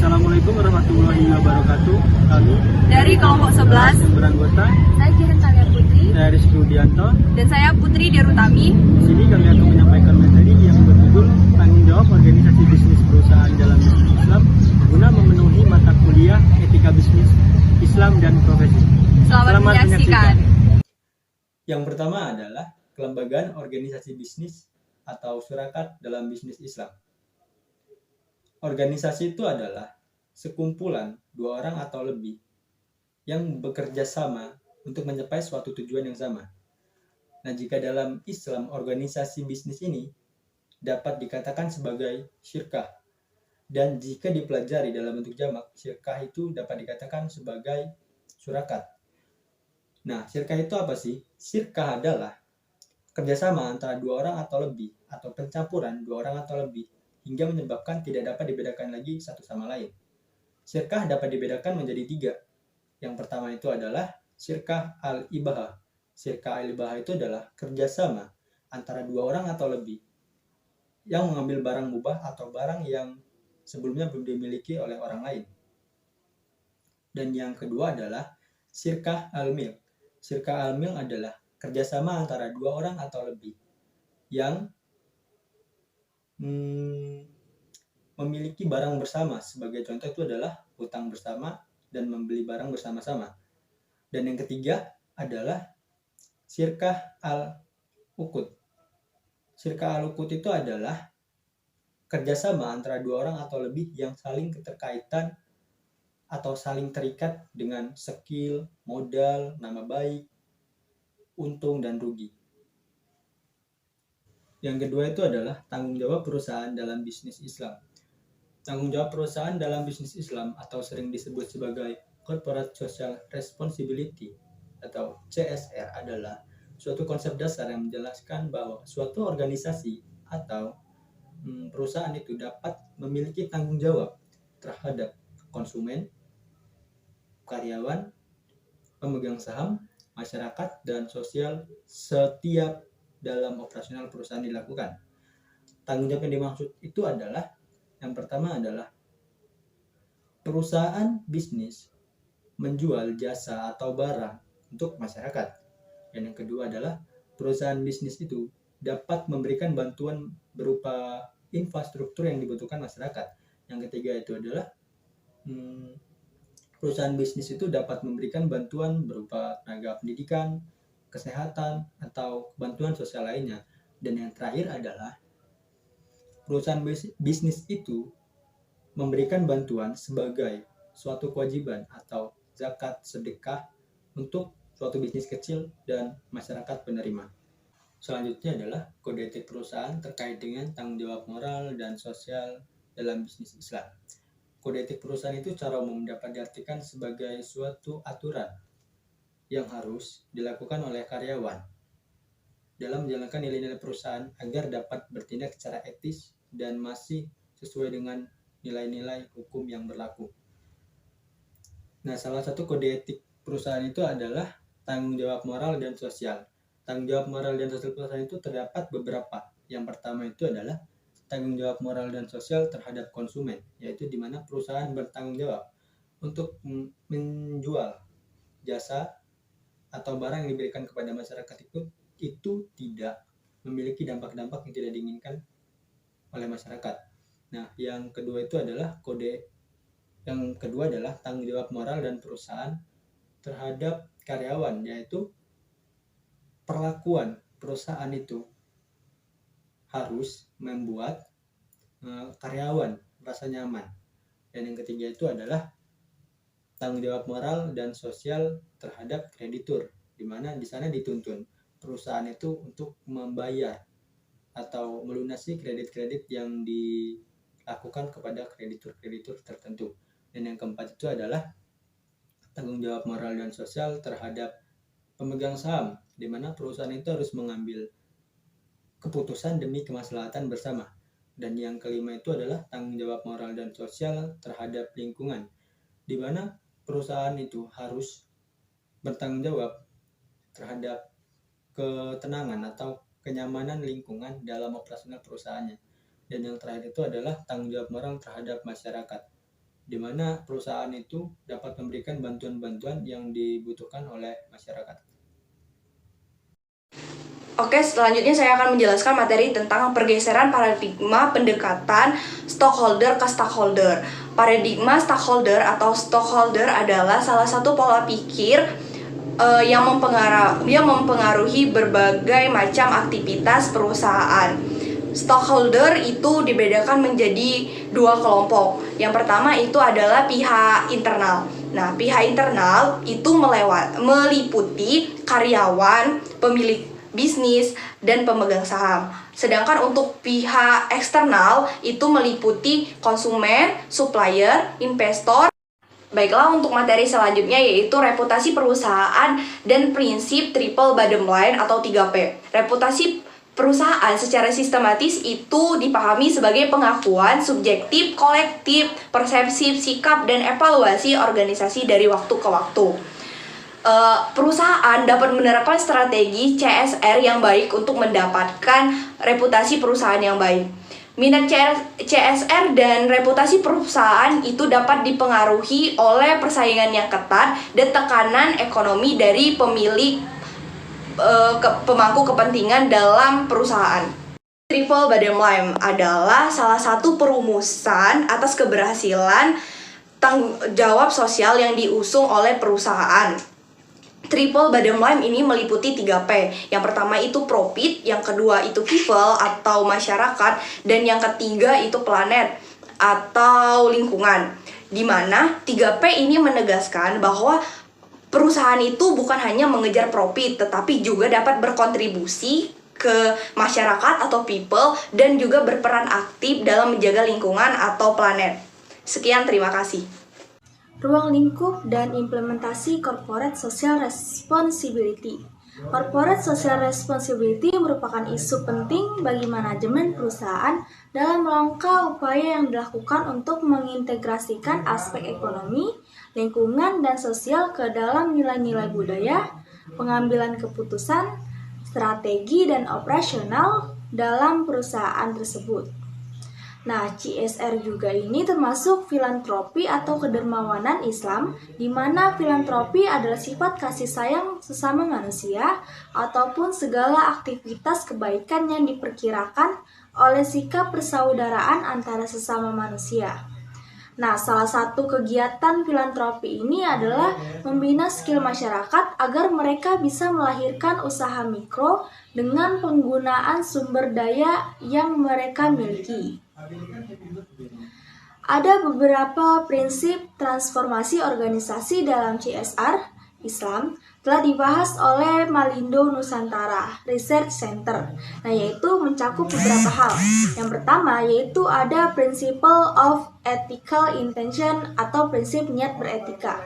Assalamualaikum warahmatullahi wabarakatuh. Kami Dari kelompok 11, yang beranggota, saya Jihan Talia Putri saya Rizky Rudianto. dan saya Putri Derutami. Di sini kami akan menyampaikan materi yang berjudul tanggung jawab organisasi bisnis perusahaan dalam bisnis Islam guna memenuhi mata kuliah etika bisnis Islam dan profesi. Selamat menyaksikan. Yang pertama adalah kelembagaan organisasi bisnis atau syurakat dalam bisnis Islam. Organisasi itu adalah sekumpulan dua orang atau lebih yang bekerja sama untuk mencapai suatu tujuan yang sama. Nah, jika dalam Islam organisasi bisnis ini dapat dikatakan sebagai syirkah, dan jika dipelajari dalam bentuk jamak, syirkah itu dapat dikatakan sebagai syurakat. Nah, syirkah itu apa sih? Syirkah adalah kerjasama antara dua orang atau lebih, atau pencampuran dua orang atau lebih, hingga menyebabkan tidak dapat dibedakan lagi satu sama lain. Syirkah dapat dibedakan menjadi tiga. Yang pertama itu adalah syirkah al-ibahah. Syirkah al-ibahah itu adalah kerjasama antara dua orang atau lebih yang mengambil barang mubah atau barang yang sebelumnya belum dimiliki oleh orang lain. Dan yang kedua adalah syirkah al-mil. Syirkah al-mil adalah kerjasama antara dua orang atau lebih yang memiliki barang bersama. Sebagai contoh itu adalah hutang bersama dan membeli barang bersama-sama. Dan yang ketiga adalah syirkah al-uqud. Syirkah al-uqud itu adalah kerjasama antara dua orang atau lebih yang saling keterkaitan atau saling terikat dengan skill, modal, nama baik, untung, dan rugi. Yang kedua itu adalah tanggung jawab perusahaan dalam bisnis Islam. Tanggung jawab perusahaan dalam bisnis Islam atau sering disebut sebagai Corporate Social Responsibility atau CSR adalah suatu konsep dasar yang menjelaskan bahwa suatu organisasi atau perusahaan itu dapat memiliki tanggung jawab terhadap konsumen, karyawan, pemegang saham, masyarakat, dan sosial setiap dalam operasional perusahaan dilakukan. Tanggung jawab yang dimaksud itu adalah, yang pertama adalah perusahaan bisnis menjual jasa atau barang untuk masyarakat. Dan yang kedua adalah perusahaan bisnis itu dapat memberikan bantuan berupa infrastruktur yang dibutuhkan masyarakat. Yang ketiga itu adalah perusahaan bisnis itu dapat memberikan bantuan berupa tenaga pendidikan, kesehatan, atau bantuan sosial lainnya. Dan yang terakhir adalah perusahaan bisnis itu memberikan bantuan sebagai suatu kewajiban atau zakat sedekah untuk suatu bisnis kecil dan masyarakat penerima. Selanjutnya adalah kode etik perusahaan terkait dengan tanggung jawab moral dan sosial dalam bisnis Islam. Kode etik perusahaan itu secara umum dapat diartikan sebagai suatu aturan yang harus dilakukan oleh karyawan dalam menjalankan nilai-nilai perusahaan agar dapat bertindak secara etis dan masih sesuai dengan nilai-nilai hukum yang berlaku. Nah, salah satu kode etik perusahaan itu adalah tanggung jawab moral dan sosial. Tanggung jawab moral dan sosial perusahaan itu terdapat beberapa. Yang pertama itu adalah tanggung jawab moral dan sosial terhadap konsumen, yaitu di mana perusahaan bertanggung jawab untuk menjual jasa atau barang yang diberikan kepada masyarakat itu tidak memiliki dampak-dampak yang tidak diinginkan oleh masyarakat. Nah, yang kedua itu adalah tanggung jawab moral dan perusahaan terhadap karyawan, yaitu perlakuan perusahaan itu harus membuat karyawan merasa nyaman. Dan yang ketiga itu adalah tanggung jawab moral dan sosial terhadap kreditur, di mana di sana dituntun perusahaan itu untuk membayar atau melunasi kredit-kredit yang dilakukan kepada kreditur-kreditur tertentu. Dan yang keempat itu adalah tanggung jawab moral dan sosial terhadap pemegang saham, di mana perusahaan itu harus mengambil keputusan demi kemaslahatan bersama. Dan yang kelima itu adalah tanggung jawab moral dan sosial terhadap lingkungan, di mana perusahaan itu harus bertanggung jawab terhadap ketenangan atau kenyamanan lingkungan dalam operasional perusahaannya. Dan yang terakhir itu adalah tanggung jawab moral terhadap masyarakat, di mana perusahaan itu dapat memberikan bantuan-bantuan yang dibutuhkan oleh masyarakat. Oke, selanjutnya saya akan menjelaskan materi tentang pergeseran paradigma pendekatan stockholder ke stakeholder. Paradigma stakeholder atau stockholder adalah salah satu pola pikir yang mempengaruhi berbagai macam aktivitas perusahaan. Stockholder itu dibedakan menjadi dua kelompok. Yang pertama itu adalah pihak internal. Nah, pihak internal itu meliputi karyawan, pemilik bisnis, dan pemegang saham. Sedangkan untuk pihak eksternal itu meliputi konsumen, supplier, investor. Baiklah, untuk materi selanjutnya yaitu reputasi perusahaan dan prinsip triple bottom line atau 3P. Reputasi perusahaan secara sistematis itu dipahami sebagai pengakuan subjektif, kolektif, persepsi, sikap, dan evaluasi organisasi dari waktu ke waktu. Perusahaan dapat menerapkan strategi CSR yang baik untuk mendapatkan reputasi perusahaan yang baik. Minat CSR dan reputasi perusahaan itu dapat dipengaruhi oleh persaingan yang ketat dan tekanan ekonomi dari pemilik pemangku kepentingan dalam perusahaan. Triple bottom line adalah salah satu perumusan atas keberhasilan tanggung jawab sosial yang diusung oleh perusahaan. Triple bottom line ini meliputi 3P. Yang pertama itu profit, yang kedua itu people atau masyarakat, dan yang ketiga itu planet atau lingkungan. Di mana 3P ini menegaskan bahwa perusahaan itu bukan hanya mengejar profit, tetapi juga dapat berkontribusi ke masyarakat atau people dan juga berperan aktif dalam menjaga lingkungan atau planet. Sekian, terima kasih. Ruang lingkup dan implementasi Corporate Social Responsibility. Corporate Social Responsibility merupakan isu penting bagi manajemen perusahaan dalam rangka upaya yang dilakukan untuk mengintegrasikan aspek ekonomi, lingkungan, dan sosial ke dalam nilai-nilai budaya, pengambilan keputusan, strategi, dan operasional dalam perusahaan tersebut. Nah, CSR juga ini termasuk filantropi atau kedermawanan Islam, di mana filantropi adalah sifat kasih sayang sesama manusia ataupun segala aktivitas kebaikan yang diperkirakan oleh sikap persaudaraan antara sesama manusia. Nah, salah satu kegiatan filantropi ini adalah membina skill masyarakat agar mereka bisa melahirkan usaha mikro dengan penggunaan sumber daya yang mereka miliki. Ada beberapa prinsip transformasi organisasi dalam CSR Islam telah dibahas oleh Malindo Nusantara Research Center. Nah, yaitu mencakup beberapa hal. Yang pertama yaitu ada Principle of Ethical Intention atau prinsip niat beretika.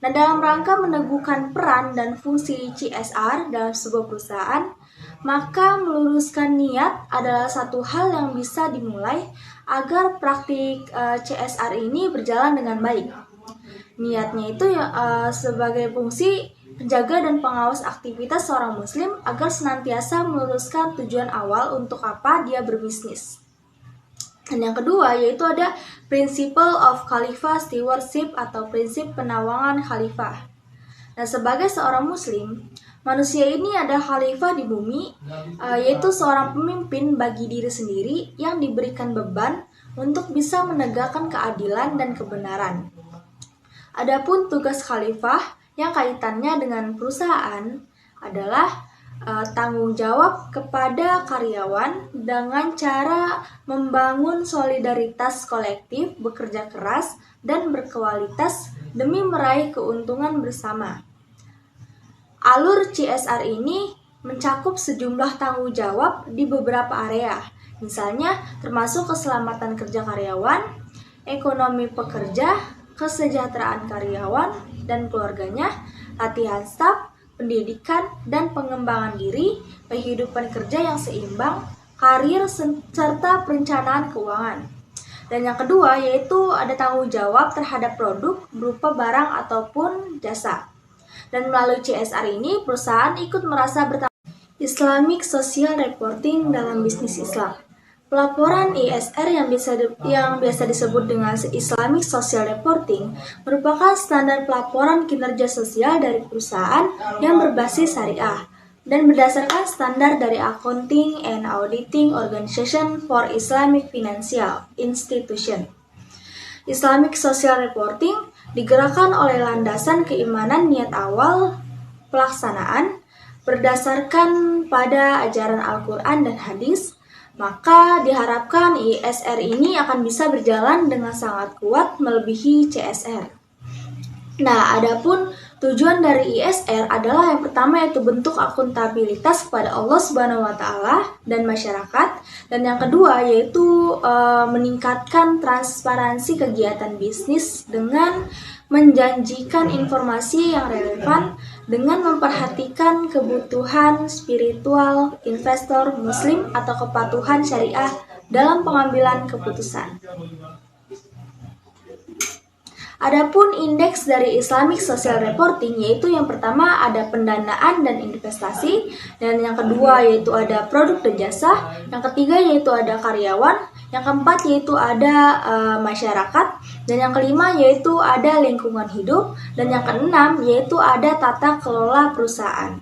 Nah, dalam rangka meneguhkan peran dan fungsi CSR dalam sebuah perusahaan, maka meluruskan niat adalah satu hal yang bisa dimulai agar praktik CSR ini berjalan dengan baik. Niatnya itu sebagai fungsi penjaga dan pengawas aktivitas seorang muslim agar senantiasa meluruskan tujuan awal untuk apa dia berbisnis. Dan yang kedua yaitu ada Principle of Khalifah Stewardship atau prinsip penawangan khalifah. Nah, sebagai seorang muslim, manusia ini ada khalifah di bumi, yaitu seorang pemimpin bagi diri sendiri yang diberikan beban untuk bisa menegakkan keadilan dan kebenaran. Adapun tugas khalifah yang kaitannya dengan perusahaan adalah tanggung jawab kepada karyawan dengan cara membangun solidaritas kolektif, bekerja keras, dan berkualitas demi meraih keuntungan bersama. Alur CSR ini mencakup sejumlah tanggung jawab di beberapa area, misalnya termasuk keselamatan kerja karyawan, ekonomi pekerja, kesejahteraan karyawan dan keluarganya, latihan staf, pendidikan dan pengembangan diri, kehidupan kerja yang seimbang, karir, serta perencanaan keuangan. Dan yang kedua yaitu ada tanggung jawab terhadap produk berupa barang ataupun jasa. Dan melalui CSR ini, perusahaan ikut merasa bertanggung jawab. Islamic Social Reporting dalam bisnis Islam. Pelaporan ISR yang biasa disebut dengan Islamic Social Reporting merupakan standar pelaporan kinerja sosial dari perusahaan yang berbasis syariah dan berdasarkan standar dari Accounting and Auditing Organization for Islamic Financial Institution. Islamic Social Reporting digerakkan oleh landasan keimanan niat awal pelaksanaan berdasarkan pada ajaran Al-Quran dan hadis. Maka diharapkan ISR ini akan bisa berjalan dengan sangat kuat melebihi CSR. Nah, adapun tujuan dari ISR adalah yang pertama yaitu bentuk akuntabilitas kepada Allah Subhanahu wa taala dan masyarakat, dan yang kedua yaitu meningkatkan transparansi kegiatan bisnis dengan menjanjikan informasi yang relevan dengan memperhatikan kebutuhan spiritual investor muslim atau kepatuhan syariah dalam pengambilan keputusan. Adapun indeks dari Islamic Social Reporting yaitu yang pertama ada pendanaan dan investasi, dan yang kedua yaitu ada produk dan jasa, yang ketiga yaitu ada karyawan, yang keempat yaitu ada masyarakat, dan yang kelima yaitu ada lingkungan hidup, dan yang keenam yaitu ada tata kelola perusahaan.